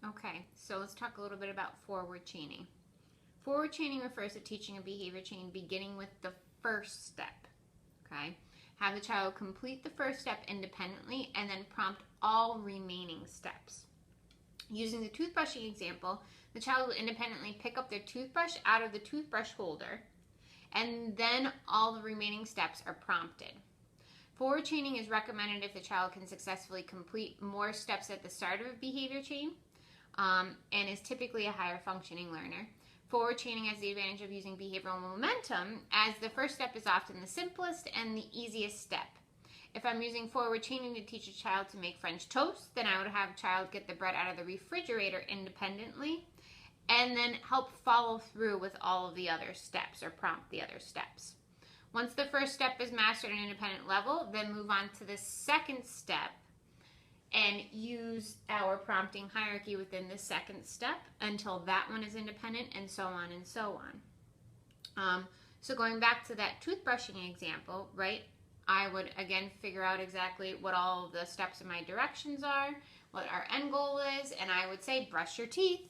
Okay, so let's talk a little bit about forward chaining. Forward chaining refers to teaching a behavior chain beginning with the first step. Okay, have the child complete the first step independently and then prompt all remaining steps. Using the toothbrushing example, the child will independently pick up their toothbrush out of the toothbrush holder, and then all the remaining steps are prompted. Forward chaining is recommended if the child can successfully complete more steps at the start of a behavior chain and is typically a higher functioning learner. Forward chaining has the advantage of using behavioral momentum, as the first step is often the simplest and the easiest step. If I'm using forward chaining to teach a child to make French toast, then I would have a child get the bread out of the refrigerator independently and then help follow through with all of the other steps or prompt the other steps. Once the first step is mastered at an independent level, then move on to the second step and use our prompting hierarchy within the second step until that one is independent, and so on and so on. So going back to that toothbrushing example, right? I would again figure out exactly what all of the steps in my directions are, what our end goal is, and I would say brush your teeth,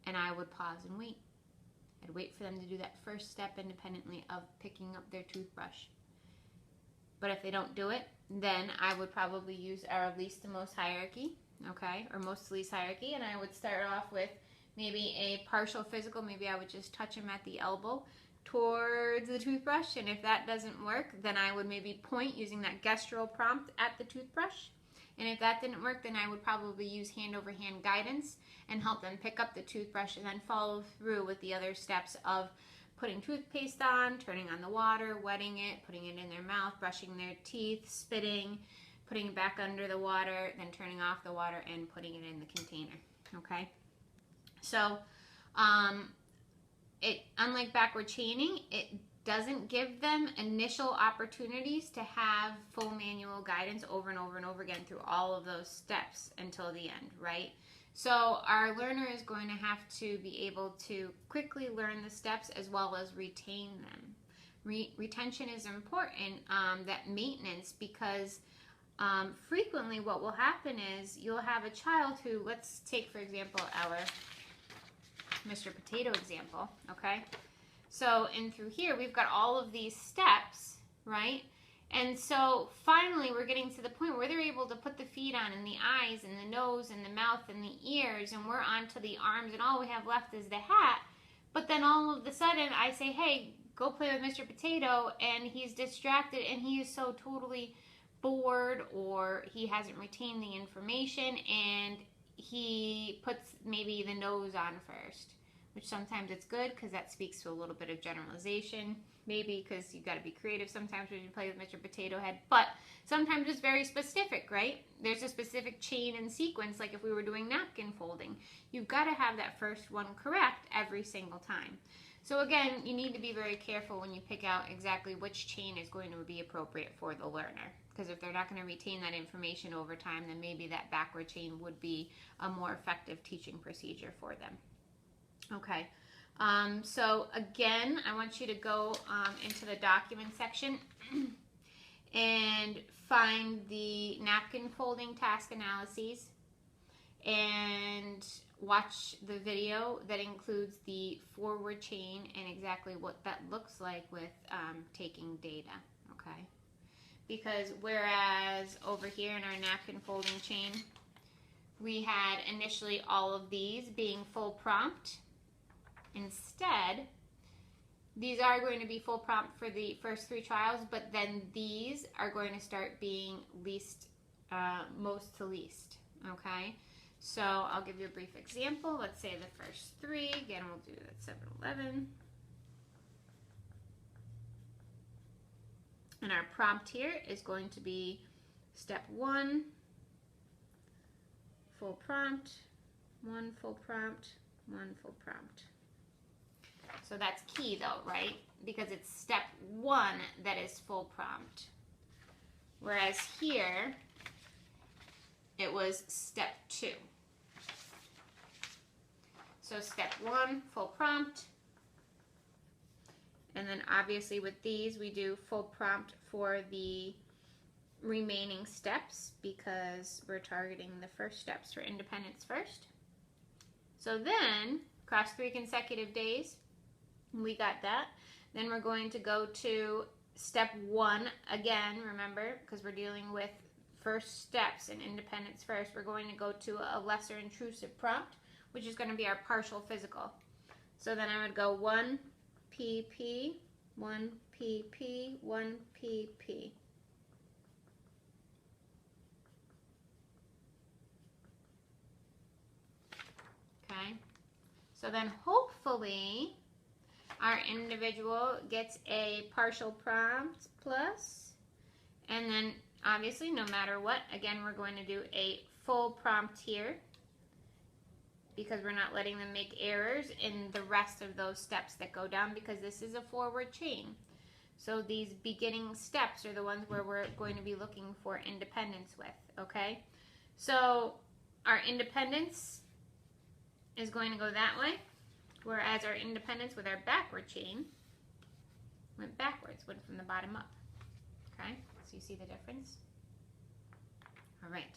and I would pause and wait. I'd wait for them to do that first step independently of picking up their toothbrush. But if they don't do it, then I would probably use our least to most hierarchy, okay, or most to least hierarchy, and I would start off with maybe a partial physical. Maybe I would just touch them at the elbow towards the toothbrush, and if that doesn't work, then I would maybe point using that gestural prompt at the toothbrush. And if that didn't work, then I would probably use hand-over-hand guidance and help them pick up the toothbrush and then follow through with the other steps of putting toothpaste on, turning on the water, wetting it, putting it in their mouth, brushing their teeth, spitting, putting it back under the water, then turning off the water and putting it in the container, okay? So, unlike backward chaining, it doesn't give them initial opportunities to have full manual guidance over and over and over again through all of those steps until the end, right? So our learner is going to have to be able to quickly learn the steps as well as retain them. Retention is important, that maintenance, because frequently what will happen is you'll have a child who, let's take for example our Mr. Potato example, okay? So in through here, we've got all of these steps, right? And so finally we're getting to the point where they're able to put the feet on and the eyes and the nose and the mouth and the ears, and we're on to the arms, and all we have left is the hat. But then all of a sudden I say, hey, go play with Mr. Potato, and he's distracted and he is so totally bored, or he hasn't retained the information, and he puts maybe the nose on first, which sometimes it's good because that speaks to a little bit of generalization, maybe because you've got to be creative sometimes when you play with Mr. Potato Head, but sometimes it's very specific, right? There's a specific chain and sequence, like if we were doing napkin folding. You've got to have that first one correct every single time. So again, you need to be very careful when you pick out exactly which chain is going to be appropriate for the learner. Because if they're not going to retain that information over time, then maybe that backward chain would be a more effective teaching procedure for them. Okay, so again, I want you to go into the document section and find the napkin folding task analyses and watch the video that includes the forward chain and exactly what that looks like with taking data, okay? Because whereas over here in our napkin folding chain, we had initially all of these being full prompt. Instead, these are going to be full prompt for the first 3 trials, but then these are going to start being least, most to least, okay? So I'll give you a brief example. Let's say the first 3, again, we'll do that 7-Eleven. And our prompt here is going to be step 1, full prompt, 1 full prompt, 1 full prompt. So that's key though, right? Because it's step 1 that is full prompt. Whereas here, it was step 2. So step 1, full prompt. And then obviously with these, we do full prompt for the remaining steps because we're targeting the first steps for independence first. So then, across 3 consecutive days, we got that. Then we're going to go to step 1 again, remember, because we're dealing with first steps in independence first. We're going to go to a lesser intrusive prompt, which is going to be our partial physical. So then I would go 1 pp, 1 pp, 1 pp. Okay, so then hopefully our individual gets a partial prompt plus, and then obviously no matter what, again we're going to do a full prompt here because we're not letting them make errors in the rest of those steps that go down, because this is a forward chain. So these beginning steps are the ones where we're going to be looking for independence with, okay? So our independence is going to go that way, whereas our independence with our backward chain went backwards, went from the bottom up, okay? So you see the difference? All right.